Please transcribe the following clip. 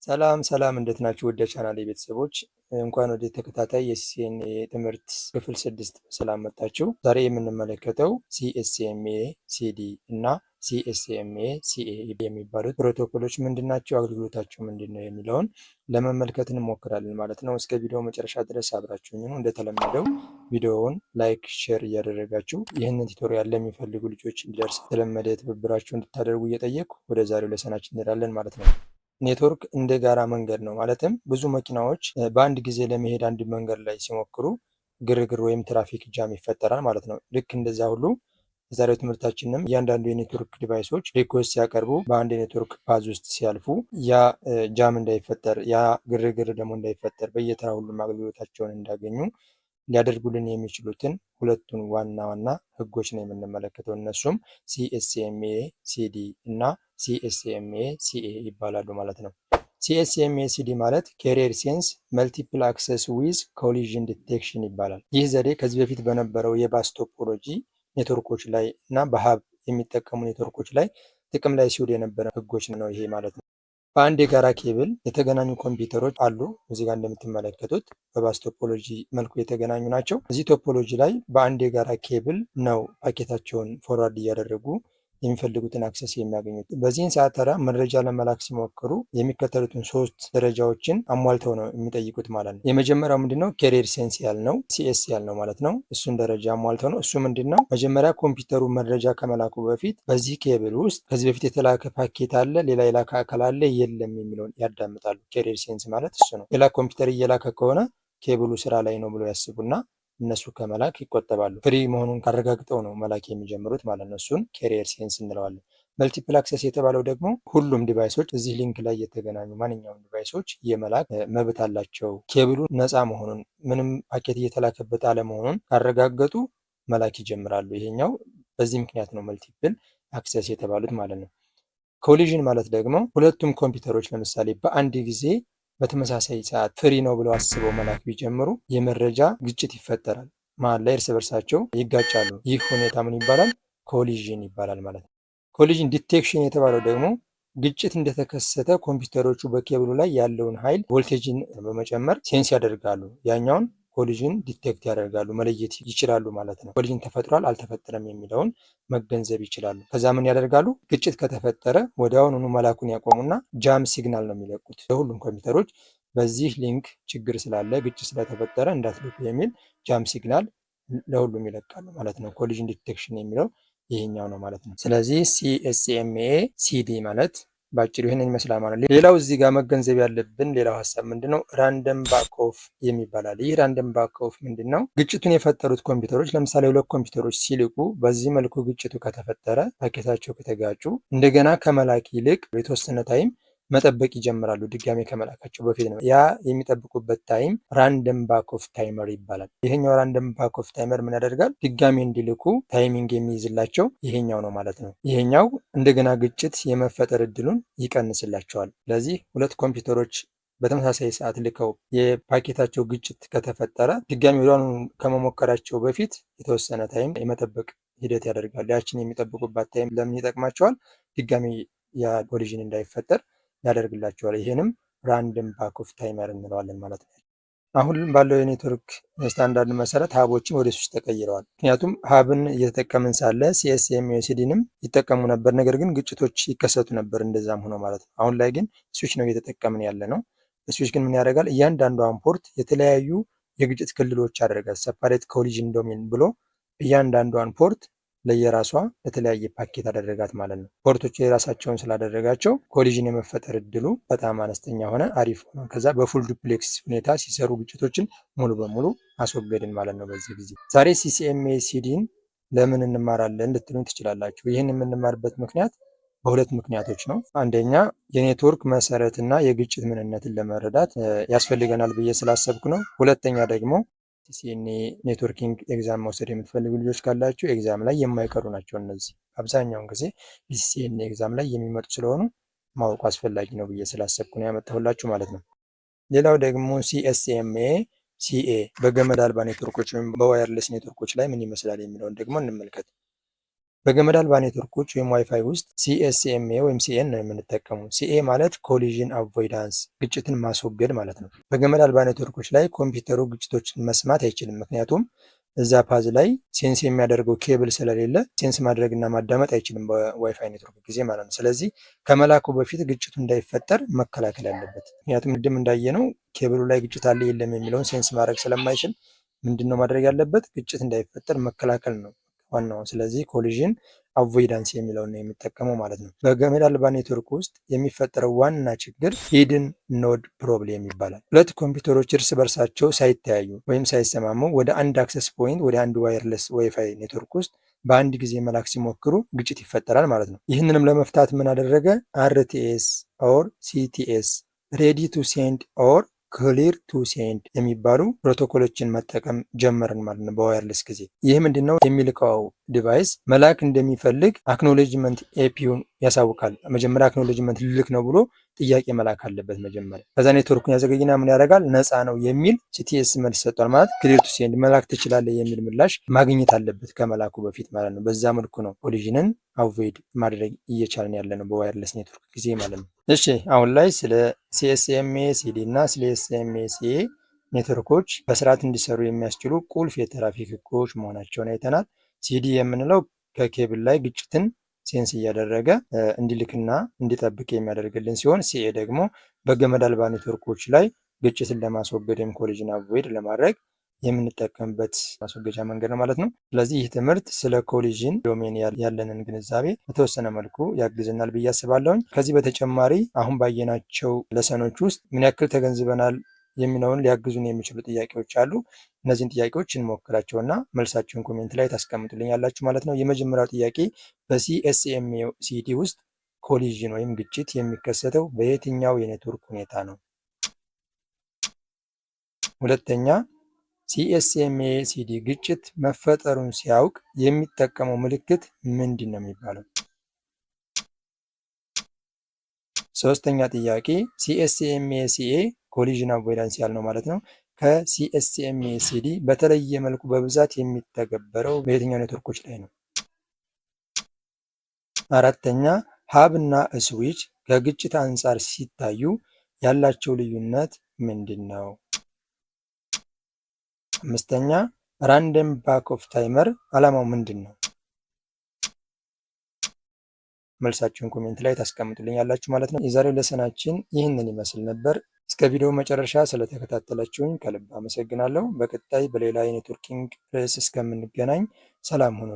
ሰላም ሰላም እንዴት ናችሁ? ወደ ቻናሌ ቤተሰቦች እንኳን ወደ ተከታታይ የሲሲኤንኤ ትምህርት ክፍል 6 በሰላም መጣችሁ። ዛሬ የምንመለከተው ሲኤስኤምኤ ሲዲ እና ሲኤስኤምኤ ሲኤ የሚባሉት ፕሮቶኮሎች ምንድን ናቸው፣ አገልግሎታቸው ምንድን ነው የሚለውን ለመመልከት እንሞክራለን ማለት ነው። እስከ ቪዲዮ መጨረሻ ድረስ አብራችሁኝ ነው። እንደተለመደው ቪዲዮውን ላይክ፣ ሼር እያደረጋችሁ ይህንን ቱቶሪያል ለሚፈልጉ ልጆች እንዲደርስ የተለመደ ትብብራችሁ እንድታደርጉ እየጠየቅኩ ወደ ዛሬው ለሰናችን እንሄዳለን ማለት ነው። ኔትወርክ እንደ ጋራ መንገድ ነው። ማለትም ብዙ መኪናዎች በአንድ ጊዜ ለመሄድ አንድ መንገድ ላይ ሲሞክሩ ግርግር ወይም ትራፊክ ጃም ይፈጠራል ማለት ነው። ልክ እንደዛ ሁሉ የዛሬው ትምህርታችንም እያንዳንዱ የኔትወርክ ዲቫይሶች ሪኩዌስት ሲያቀርቡ በአንድ የኔትወርክ ፓዝ ውስጥ ሲያልፉ ያ ጃም እንዳይፈጠር፣ ያ ግርግር ደግሞ እንዳይፈጠር በየተራ ሁሉም አገልግሎታቸውን እንዳገኙ ሊያደርጉልን የሚችሉትን ሁለቱን ዋና ዋና ህጎች ነው የምንመለከተው። እነሱም ሲኤስኤምኤ ሲዲ እና ሲኤስኤምኤ ሲኤ ይባላሉ ማለት ነው። ሲኤስኤምኤ ሲዲ ማለት ካሪየር ሴንስ መልቲፕል አክሰስ ዊዝ ኮሊዥን ዲቴክሽን ይባላል። ይህ ዘዴ ከዚህ በፊት በነበረው የባስ ቶፖሎጂ ኔትወርኮች ላይ እና በሀብ የሚጠቀሙ ኔትወርኮች ላይ ጥቅም ላይ ሲውል የነበረ ህጎች ነው ይሄ ማለት ነው። በአንድ የጋራ ኬብል የተገናኙ ኮምፒውተሮች አሉ። እዚህ ጋር እንደምትመለከቱት በባስ ቶፖሎጂ መልኩ የተገናኙ ናቸው። እዚህ ቶፖሎጂ ላይ በአንድ የጋራ ኬብል ነው ፓኬታቸውን ፎርዋርድ እያደረጉ የሚፈልጉትን አክሰስ የሚያገኙት። በዚህን ሰዓት ታዲያ መረጃ ለመላክ ሲሞክሩ የሚከተሉትን 3 ደረጃዎችን አሟልተው ነው የሚጠይቁት ማለት ነው። የመጀመሪያው ምንድነው? ካሪየር ሴንስ ያልነው ሲኤስ ያልነው ማለት ነው። እሱን ደረጃ አሟልተው ነው። እሱ ምንድነው? መጀመሪያ ኮምፒውተሩ መረጃ ከመላኩ በፊት በዚህ ኬብል ውስጥ ከዚህ በፊት የተላከ ፓኬት አለ፣ ሌላ የላከ አካል አለ የለም የሚለውን ያዳምጣሉ። ካሪየር ሴንስ ማለት እሱ ነው። ሌላ ኮምፒውተር እየላከ ከሆነ ኬብሉ ስራ ላይ ነው ብሎ ያስቡና እነሱ ከመላክ ይቆጠባሉ። ፍሪ መሆኑን ካረጋግጠው ነው መላክ የሚጀምሩት ማለት ነው። እሱን ካሪየር ሴንስ እንለዋለን። መልቲፕል አክሰስ የተባለው ደግሞ ሁሉም ዲቫይሶች እዚህ ሊንክ ላይ የተገናኙ ማንኛውም ዲቫይሶች የመላክ መብት አላቸው። ኬብሉ ነፃ መሆኑን ምንም ፓኬት እየተላከበት አለመሆኑን ካረጋገጡ መላክ ይጀምራሉ። ይሄኛው በዚህ ምክንያት ነው መልቲፕል አክሰስ የተባሉት ማለት ነው። ኮሊዥን ማለት ደግሞ ሁለቱም ኮምፒውተሮች ለምሳሌ በአንድ ጊዜ በተመሳሳይ ሰዓት ፍሪ ነው ብለው አስበው መላክ ቢጀምሩ የመረጃ ግጭት ይፈጠራል። መሀል ላይ እርስ በርሳቸው ይጋጫሉ። ይህ ሁኔታ ምን ይባላል? ኮሊዥን ይባላል ማለት ነው። ኮሊዥን ዲቴክሽን የተባለው ደግሞ ግጭት እንደተከሰተ ኮምፒውተሮቹ በኬብሉ ላይ ያለውን ኃይል ቮልቴጅን በመጨመር ሴንስ ያደርጋሉ። ያኛውን ኮሊዥን ዲቴክት ያደርጋሉ፣ መለየት ይችላሉ ማለት ነው። ኮሊዥን ተፈጥሯል አልተፈጠረም የሚለውን መገንዘብ ይችላሉ። ከዛ ምን ያደርጋሉ? ግጭት ከተፈጠረ ወዲያውኑ መላኩን ያቆሙና ጃም ሲግናል ነው የሚለቁት ለሁሉም ኮምፒውተሮች። በዚህ ሊንክ ችግር ስላለ ግጭት ስለተፈጠረ እንዳትልኩ የሚል ጃም ሲግናል ለሁሉም ይለቃሉ ማለት ነው። ኮሊዥን ዲቴክሽን የሚለው ይሄኛው ነው ማለት ነው። ስለዚህ ሲኤስኤምኤ ሲዲ ማለት ባጭሩ ይህንን ይመስላል ማለት ነው። ሌላው እዚህ ጋር መገንዘብ ያለብን ሌላው ሀሳብ ምንድነው? ራንደም ባክኦፍ የሚባላል። ይህ ራንደም ባክኦፍ ምንድነው? ግጭቱን የፈጠሩት ኮምፒውተሮች ለምሳሌ 2 ኮምፒውተሮች ሲልኩ በዚህ መልኩ ግጭቱ ከተፈጠረ ፓኬታቸው ከተጋጩ እንደገና ከመላክ ይልቅ የተወሰነ ታይም መጠበቅ ይጀምራሉ። ድጋሜ ከመላካቸው በፊት ነው። ያ የሚጠብቁበት ታይም ራንደም ባክኦፍ ታይመር ይባላል። ይሄኛው ራንደም ባክኦፍ ታይመር ምን ያደርጋል? ድጋሜ እንዲልኩ ታይሚንግ የሚይዝላቸው ይሄኛው ነው ማለት ነው። ይሄኛው እንደገና ግጭት የመፈጠር እድሉን ይቀንስላቸዋል። ስለዚህ 2 ኮምፒውተሮች በተመሳሳይ ሰዓት ልከው የፓኬታቸው ግጭት ከተፈጠረ ድጋሚ ወዲያውኑ ከመሞከራቸው በፊት የተወሰነ ታይም የመጠበቅ ሂደት ያደርጋል። ያችን የሚጠብቁባት ታይም ለምን ይጠቅማቸዋል? ድጋሚ ያ ኮሊዥን እንዳይፈጠር ያደርግላቸዋል። ይሄንም ራንደም ባክኦፍ ታይመር እንለዋለን ማለት ነው። አሁን ባለው የኔትወርክ ስታንዳርድ መሰረት ሀቦችን ወደ ስዊች ተቀይረዋል። ምክንያቱም ሀብን እየተጠቀምን ሳለ ሲኤስኤምኤ ሲዲንም ይጠቀሙ ነበር፣ ነገር ግን ግጭቶች ይከሰቱ ነበር እንደዛም ሆኖ ማለት ነው። አሁን ላይ ግን ስዊች ነው እየተጠቀምን ያለ ነው። ስዊች ግን ምን ያደርጋል? እያንዳንዷን ፖርት የተለያዩ የግጭት ክልሎች ያደርጋል። ሰፓሬት ኮሊዥን ዶሜን ብሎ እያንዳንዷን ፖርት ለየራሷ ለተለያየ ፓኬት አደረጋት ማለት ነው። ፖርቶቹ የራሳቸውን ስላደረጋቸው ኮሊዥን የመፈጠር እድሉ በጣም አነስተኛ ሆነ፣ አሪፍ ሆነ። ከዛ በፉል ዱፕሌክስ ሁኔታ ሲሰሩ ግጭቶችን ሙሉ በሙሉ አስወገድን ማለት ነው። በዚህ ጊዜ ዛሬ ሲሲኤምኤ ሲዲን ለምን እንማራለን ልትሉኝ ትችላላችሁ። ይህን የምንማርበት ምክንያት በሁለት ምክንያቶች ነው። አንደኛ የኔትወርክ መሰረትና የግጭት ምንነትን ለመረዳት ያስፈልገናል ብዬ ስላሰብኩ ነው። ሁለተኛ ደግሞ ሲሲኤንኤ ኔትወርኪንግ ኤግዛም መውሰድ የምትፈልጉ ልጆች ካላችሁ ኤግዛም ላይ የማይቀሩ ናቸው። እነዚህ አብዛኛውን ጊዜ የሲሲኤንኤ ኤግዛም ላይ የሚመጡ ስለሆኑ ማወቁ አስፈላጊ ነው ብዬ ስላሰብኩ ነው ያመጣሁላችሁ ማለት ነው። ሌላው ደግሞ ሲኤስኤምኤ ሲኤ በገመድ አልባ ኔትወርኮች ወይም በዋየርለስ ኔትወርኮች ላይ ምን ይመስላል የሚለውን ደግሞ እንመልከት። በገመድ አልባ ኔትወርኮች ወይም ዋይፋይ ውስጥ ሲኤስኤምኤ ወይም ሲኤን ነው የምንጠቀመው። ሲኤ ማለት ኮሊዥን አቮይዳንስ ግጭትን ማስወገድ ማለት ነው። በገመድ አልባ ኔትወርኮች ላይ ኮምፒውተሩ ግጭቶችን መስማት አይችልም። ምክንያቱም እዛ ፓዝ ላይ ሴንስ የሚያደርገው ኬብል ስለሌለ ሴንስ ማድረግና ማዳመጥ አይችልም በዋይፋይ ኔትወርክ ጊዜ ማለት ነው። ስለዚህ ከመላኩ በፊት ግጭቱ እንዳይፈጠር መከላከል አለበት። ምክንያቱም ቅድም እንዳየነው ኬብሉ ላይ ግጭት አለ የለም የሚለውን ሴንስ ማድረግ ስለማይችል ምንድነው ማድረግ ያለበት? ግጭት እንዳይፈጠር መከላከል ነው ዋናው። ስለዚህ ኮሊዥን አቮይዳንስ የሚለውን ነው የሚጠቀመው ማለት ነው። በገመድ አልባ ኔትወርክ ውስጥ የሚፈጠረው ዋና ችግር ሂድን ኖድ ፕሮብሌም ይባላል። ሁለት ኮምፒውተሮች እርስ በርሳቸው ሳይተያዩ ወይም ሳይሰማሙ ወደ አንድ አክሰስ ፖይንት ወደ አንድ ዋየርለስ ዋይፋይ ኔትወርክ ውስጥ በአንድ ጊዜ መላክ ሲሞክሩ ግጭት ይፈጠራል ማለት ነው። ይህንንም ለመፍታት ምን አደረገ? አርቲኤስ ኦር ሲቲኤስ ሬዲ ቱ ሴንድ ኦር ክሊር ቱ ሴንድ የሚባሉ ፕሮቶኮሎችን መጠቀም ጀመርን ማለት ነው በዋየርለስ ጊዜ። ይህ ምንድነው? የሚልከው ዲቫይስ መላክ እንደሚፈልግ አክኖሌጅመንት ኤፒውን ያሳውቃል። መጀመሪያ አክኖሌጅመንት ልልክ ነው ብሎ ጥያቄ መላክ አለበት መጀመሪያ። ከዛ ኔትወርኩን ያዘገይና ምን ያደርጋል? ነፃ ነው የሚል ሲቲኤስ መልስ ሰጧል ማለት ክሊር ቱ ሴንድ መላክ ትችላለህ የሚል ምላሽ ማግኘት አለበት ከመላኩ በፊት ማለት ነው። በዛ መልኩ ነው ኮሊዥንን አቮይድ ማድረግ እየቻልን ያለ ነው በዋየርለስ ኔትወርክ ጊዜ ማለት ነው። እሺ አሁን ላይ ስለ ሲኤስኤምኤ ሲዲ እና ስለ ኤስኤምኤ ሲኤ ኔትወርኮች በስርዓት እንዲሰሩ የሚያስችሉ ቁልፍ የትራፊክ ህጎች መሆናቸውን አይተናል። ሲዲ የምንለው ከኬብል ላይ ግጭትን ሴንስ እያደረገ እንዲልክና እንዲጠብቅ የሚያደርግልን ሲሆን ሲኤ ደግሞ በገመድ አልባ ኔትወርኮች ላይ ግጭትን ለማስወገድ ወይም ኮሊዥን አቮይድ ለማድረግ የምንጠቀምበት ማስወገጃ መንገድ ነው ማለት ነው። ስለዚህ ይህ ትምህርት ስለ ኮሊዥን ዶሜን ያለንን ግንዛቤ በተወሰነ መልኩ ያግዘናል ብዬ አስባለሁኝ። ከዚህ በተጨማሪ አሁን ባየናቸው ለሰኖች ውስጥ ምን ያክል ተገንዝበናል የሚለውን ሊያግዙን የሚችሉ ጥያቄዎች አሉ። እነዚህን ጥያቄዎች እንሞክራቸውና መልሳቸውን ኮሜንት ላይ ታስቀምጡልኝ ያላችሁ ማለት ነው። የመጀመሪያው ጥያቄ በሲኤስኤምኤ ሲዲ ውስጥ ኮሊዥን ወይም ግጭት የሚከሰተው በየትኛው የኔትወርክ ሁኔታ ነው? ሁለተኛ ሲኤስኤምኤ ሲዲ ግጭት መፈጠሩን ሲያውቅ የሚጠቀመው ምልክት ምንድን ነው የሚባለው? ሶስተኛ ጥያቄ ሲኤስኤምኤ ሲኤ ኮሊዥን አቮይዳንስ ያልነው ማለት ነው ከሲኤስኤምኤ ሲዲ በተለየ መልኩ በብዛት የሚተገበረው በየትኛው ኔትወርኮች ላይ ነው? አራተኛ ሀብ እና ስዊች ከግጭት አንጻር ሲታዩ ያላቸው ልዩነት ምንድን ነው? አምስተኛ ራንደም ባክ ኦፍ ታይመር ዓላማው ምንድን ነው? መልሳችሁን ኮሜንት ላይ ታስቀምጡልኝ ያላችሁ ማለት ነው። የዛሬው ለሰናችን ይህንን ይመስል ነበር። እስከ ቪዲዮ መጨረሻ ስለተከታተላችሁኝ ከልብ አመሰግናለሁ። በቀጣይ በሌላ የኔትወርኪንግ ርዕስ እስከምንገናኝ ሰላም ሁኑ።